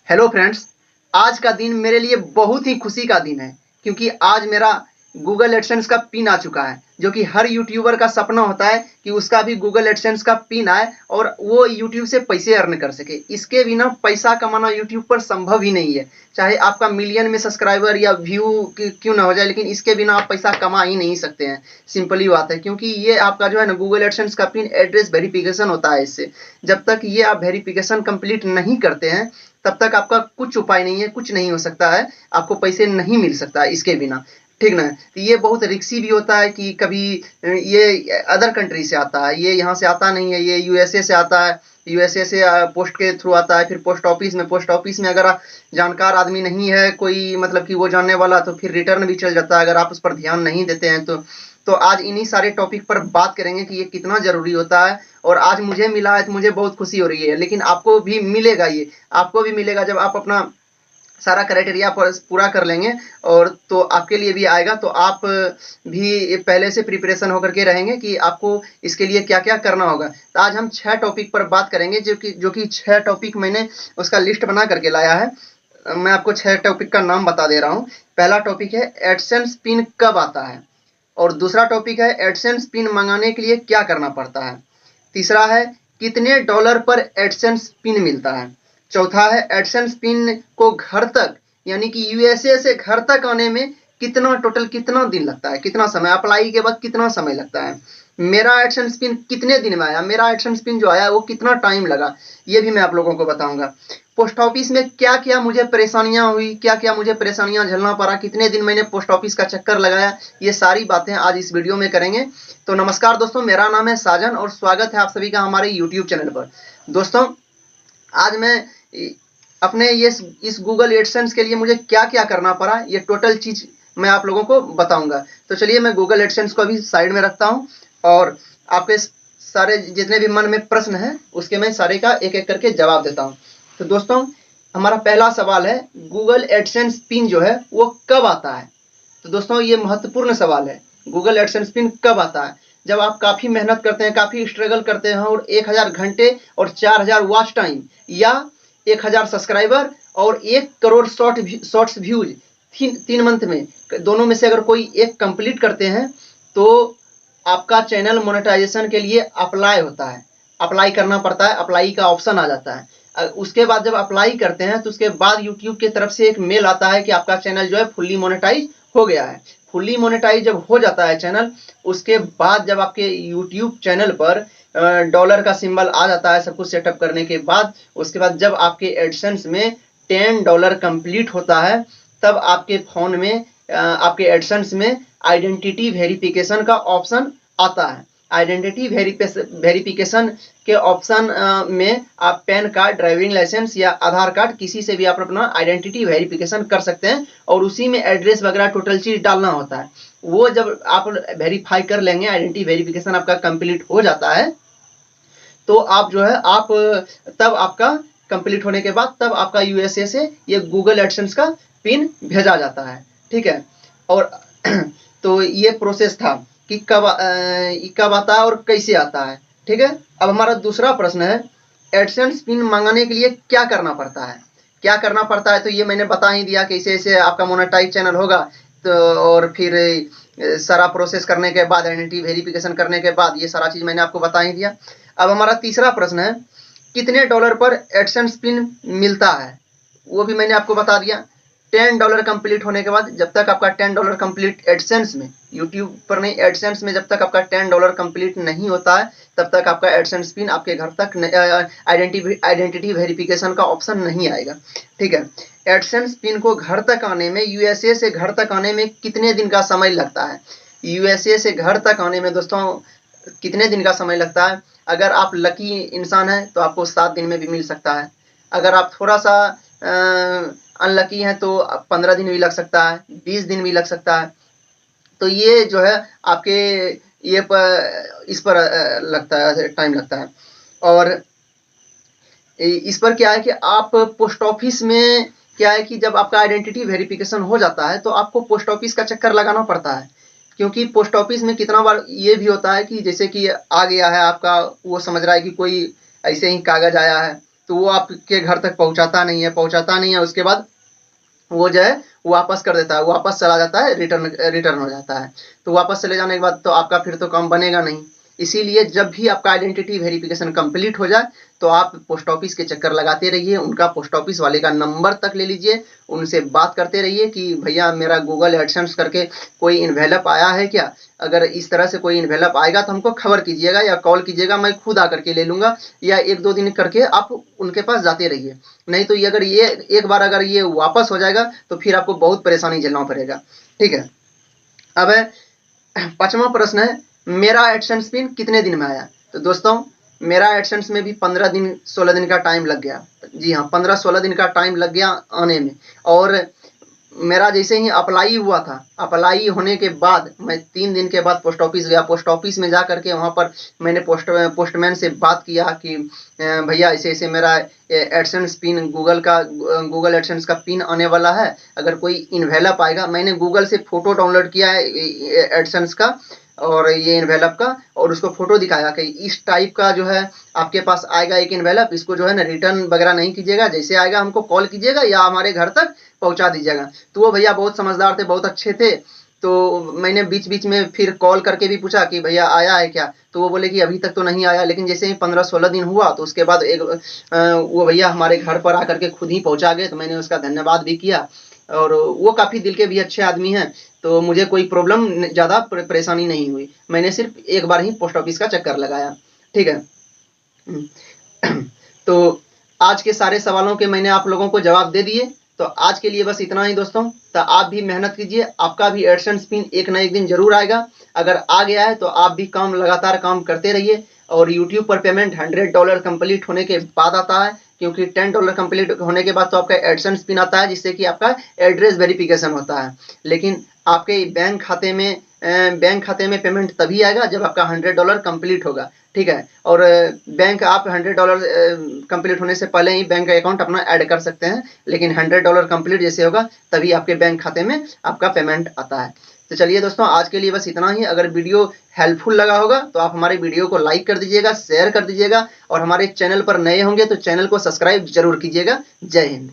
Hello friends, आज का दिन मेरे लिए बहुत ही खुशी का दिन है क्योंकि आज मेरा गूगल एडसेंस का पिन आ चुका है जो कि हर यूट्यूबर का सपना होता है कि उसका भी गूगल एडसेंस का पिन आए और वो यूट्यूब से पैसे अर्न कर सके। इसके बिना पैसा कमाना यूट्यूब पर संभव ही नहीं है, चाहे आपका मिलियन में सब्सक्राइबर या व्यू क्यों ना हो जाए, लेकिन इसके बिना आप पैसा कमा ही नहीं सकते हैं। सिंपली बात है, क्योंकि ये आपका जो है ना गूगल एडसेंस का पिन एड्रेस वेरिफिकेशन होता है। इससे जब तक ये आप वेरिफिकेशन कंप्लीट नहीं करते हैं तब तक आपका कुछ उपाय नहीं है, कुछ नहीं हो सकता है, आपको पैसे नहीं मिल सकता है इसके बिना। ठीक ना। तो ये बहुत रिक्सी भी होता है कि कभी ये अदर कंट्री से आता है, ये यहाँ से आता नहीं है, ये यूएसए से आता है, यूएसए से पोस्ट के थ्रू आता है, फिर पोस्ट ऑफिस में अगर जानकार आदमी नहीं है कोई, मतलब कि वो जानने वाला, तो फिर रिटर्न भी चल जाता है अगर आप उस पर ध्यान नहीं देते हैं तो आज इन्हीं सारे टॉपिक पर बात करेंगे कि ये कितना जरूरी होता है। और आज मुझे मिला है तो मुझे बहुत खुशी हो रही है, लेकिन आपको भी मिलेगा, ये आपको भी मिलेगा जब आप अपना सारा क्राइटेरिया पूरा कर लेंगे और तो आपके लिए भी आएगा। तो आप भी पहले से प्रिपरेशन होकर के रहेंगे कि आपको इसके लिए क्या क्या करना होगा। तो आज हम 6 टॉपिक पर बात करेंगे जो कि 6 टॉपिक मैंने उसका लिस्ट बना करके लाया है। मैं आपको 6 टॉपिक का नाम बता दे रहा हूँ। पहला टॉपिक है एडसेंस पिन कब आता है, और दूसरा टॉपिक है एडसेंस पिन मंगाने के लिए क्या करना पड़ता है। तीसरा है कितने डॉलर पर एडसेंस पिन मिलता है। चौथा है एडसेंस पिन को घर तक यानी कि यूएसए से घर तक आने में कितना दिन लगता है, कितना समय, अप्लाई के बाद कितना समय लगता है। मेरा एडसेंस पिन कितने दिन में आया, मेरा एडसेंस पिन जो आया वो कितना टाइम लगा, ये भी मैं आप लोगों को बताऊंगा। पोस्ट ऑफिस में क्या क्या मुझे परेशानियां हुई, क्या क्या मुझे परेशानियां झेलना पड़ा, कितने दिन मैंने पोस्ट ऑफिस का चक्कर लगाया, ये सारी बातें आज इस वीडियो में करेंगे। तो नमस्कार दोस्तों, मेरा नाम है साजन और स्वागत है आप सभी का हमारे यूट्यूब चैनल पर। दोस्तों, आज मैं अपने ये इस गूगल एडसेंस के लिए मुझे क्या क्या करना पड़ा, ये टोटल चीज मैं आप लोगों को बताऊंगा। तो चलिए मैं गूगल एडसेंस को अभी साइड में रखता हूं और आपके सारे जितने भी मन में प्रश्न हैं उसके मैं सारे का एक एक करके जवाब देता हूं। तो दोस्तों, हमारा पहला सवाल है गूगल एडसेंस पिन जो है वो कब आता है। तो दोस्तों, ये महत्वपूर्ण सवाल है, गूगल एडसेंस पिन कब आता है। जब आप काफी मेहनत करते हैं, काफी स्ट्रगल करते हैं और 1000 घंटे और 4000 वॉच टाइम या 1000 सब्सक्राइबर और 1 करोड़ शॉर्ट्स व्यूज 3 मंथ में, दोनों में से अगर कोई एक कंप्लीट करते हैं तो आपका चैनल मोनेटाइजेशन के लिए अप्लाई होता है, अप्लाई करना पड़ता है, अप्लाई का ऑप्शन आ जाता है। उसके बाद जब अप्लाई करते हैं तो उसके बाद यूट्यूब की तरफ से एक मेल आता है कि आपका चैनल जो है फुल्ली मोनेटाइज हो गया है। फुल्ली मोनेटाइज जब हो जाता है चैनल, उसके बाद जब आपके यूट्यूब चैनल पर डॉलर का सिंबल आ जाता है सब कुछ सेटअप करने के बाद, उसके बाद जब आपके एडसेंस में $10 कंप्लीट होता है तब आपके फोन में आपके एडसेंस में आइडेंटिटी वेरिफिकेशन का ऑप्शन आता है। आइडेंटिटी वेरिफिकेशन के ऑप्शन में आप पैन कार्ड, ड्राइविंग लाइसेंस या आधार कार्ड किसी से भी आप अपना आइडेंटिटी वेरिफिकेशन कर सकते हैं और उसी में एड्रेस वगैरह टोटल चीज डालना होता है। वो जब आप वेरीफाई कर लेंगे, आइडेंटिटी वेरिफिकेशन आपका कंप्लीट हो जाता है, तो आप जो है आप तब आपका कंप्लीट होने के बाद तब आपका यूएसए से ये गूगल एडसेंस का पिन भेजा जाता है। ठीक है। और तो ये प्रोसेस था कि कब आता है और कैसे आता है। ठीक है। अब हमारा दूसरा प्रश्न है एडसेंस पिन मंगाने के लिए क्या करना पड़ता है। क्या करना पड़ता है तो ये मैंने बता ही दिया, कैसे ऐसे आपका मोनेटाइज चैनल होगा तो, और फिर सारा प्रोसेस करने के बाद, आइडेंटिटी वेरिफिकेशन करने के बाद, ये सारा चीज मैंने आपको बता ही दिया। अब हमारा तीसरा प्रश्न है कितने डॉलर पर एडसेंस पिन मिलता है, वो भी मैंने आपको बता दिया। $10 कंप्लीट होने के बाद, जब तक आपका $10 कंप्लीट एडसेंस में, यूट्यूब पर नहीं एडसेंस में, जब तक आपका $10 कंप्लीट नहीं होता है तब तक आपका एडसेंस पिन आपके घर तक आइडेंटिटी वेरिफिकेशन का ऑप्शन नहीं आएगा। ठीक है। एडसेंस पिन को घर तक आने में, यूएसए से घर तक आने में कितने दिन का समय लगता है। यूएसए से घर तक आने में दोस्तों कितने दिन का समय लगता है। अगर आप लकी इंसान हैं तो आपको 7 दिन में भी मिल सकता है। अगर आप थोड़ा सा अनलकी हैं तो 15 दिन भी लग सकता है, 20 दिन भी लग सकता है। तो ये जो है आपके ये इस पर लगता है, टाइम लगता है। और इस पर क्या है कि आप पोस्ट ऑफिस में क्या है कि जब आपका आइडेंटिटी वेरिफिकेशन हो जाता है तो आपको पोस्ट ऑफिस का चक्कर लगाना पड़ता है, क्योंकि पोस्ट ऑफिस में कितना बार ये भी होता है कि जैसे कि आ गया है आपका, वो समझ रहा है कि कोई ऐसे ही कागज आया है, तो वो आपके घर तक पहुंचाता नहीं है, उसके बाद वो जो है वापस कर देता है, वापस चला जाता है, रिटर्न हो जाता है। तो वापस चले जाने के बाद तो आपका फिर तो काम बनेगा नहीं। इसीलिए जब भी आपका आइडेंटिटी वेरिफिकेशन कंप्लीट हो जाए तो आप पोस्ट ऑफिस के चक्कर लगाते रहिए, उनका पोस्ट ऑफिस वाले का नंबर तक ले लीजिए, उनसे बात करते रहिए कि भैया मेरा गूगल एडसेंस करके कोई इन्वेलप आया है क्या, अगर इस तरह से कोई इन्वेलप आएगा तो हमको खबर कीजिएगा या कॉल कीजिएगा, मैं खुद आकर के ले लूँगा, या 1-2 दिन करके आप उनके पास जाते रहिए। नहीं तो ये अगर ये एक बार अगर ये वापस हो जाएगा तो फिर आपको बहुत परेशानी झेलना पड़ेगा। ठीक है। अब 5वां प्रश्न है, मेरा एडसेंस पिन कितने दिन में आया? तो दोस्तों मेरा एडसेंस में भी 15 दिन 16 दिन का टाइम लग गया। जी हाँ, 15-16 दिन का टाइम लग गया आने में। और मेरा जैसे ही अप्लाई हुआ था, अप्लाई होने के बाद मैं 3 दिन के बाद पोस्ट ऑफिस गया। पोस्ट ऑफिस में जा करके वहाँ पर मैंने पोस्टमैन से बात किया कि भैया ऐसे ऐसे मेरा एडसेंस पिन गूगल एडसेंस का पिन आने वाला है, अगर कोई इन्वेलप आएगा, मैंने गूगल से फोटो डाउनलोड किया है एडसेंस का और ये इन्वेलप का, और उसको फोटो दिखाया कि इस टाइप का जो है आपके पास आएगा एक इन्वेलप, इसको जो है ना रिटर्न वगैरह नहीं कीजिएगा, जैसे आएगा हमको कॉल कीजिएगा या हमारे घर तक पहुंचा दीजिएगा। तो वो भैया बहुत समझदार थे, बहुत अच्छे थे। तो मैंने बीच बीच में फिर कॉल करके भी पूछा कि भैया आया है क्या, तो वो बोले कि अभी तक तो नहीं आया, लेकिन जैसे ही 15-16 दिन हुआ तो उसके बाद वो भैया हमारे घर पर आकर के खुद ही पहुंचा गए। तो मैंने उसका धन्यवाद भी किया, और वो काफ़ी दिल के भी अच्छे आदमी हैं, तो मुझे कोई प्रॉब्लम ज़्यादा परेशानी नहीं हुई। मैंने सिर्फ एक बार ही पोस्ट ऑफिस का चक्कर लगाया। ठीक है। तो आज के सारे सवालों के मैंने आप लोगों को जवाब दे दिए। तो आज के लिए बस इतना ही दोस्तों। तो आप भी मेहनत कीजिए, आपका भी एडसेंस पिन एक ना एक दिन जरूर आएगा। अगर आ गया है तो आप भी लगातार काम करते रहिए। और यूट्यूब पर पेमेंट $100 कंप्लीट होने के बाद आता है, क्योंकि $10 कंप्लीट होने के बाद तो आपका एडसेंस पिन आता है, जिससे कि आपका एड्रेस वेरिफिकेशन होता है। लेकिन आपके बैंक खाते में पेमेंट तभी आएगा जब आपका $100 कंप्लीट होगा। ठीक है। और बैंक आप $100 कंप्लीट होने से पहले ही बैंक अकाउंट अपना ऐड कर सकते हैं, लेकिन $100 कंप्लीट जैसे होगा तभी आपके बैंक खाते में आपका पेमेंट आता है। तो चलिए दोस्तों, आज के लिए बस इतना ही। अगर वीडियो हेल्पफुल लगा होगा तो आप हमारे वीडियो को लाइक कर दीजिएगा, शेयर कर दीजिएगा, और हमारे चैनल पर नए होंगे तो चैनल को सब्सक्राइब जरूर कीजिएगा। जय हिंद।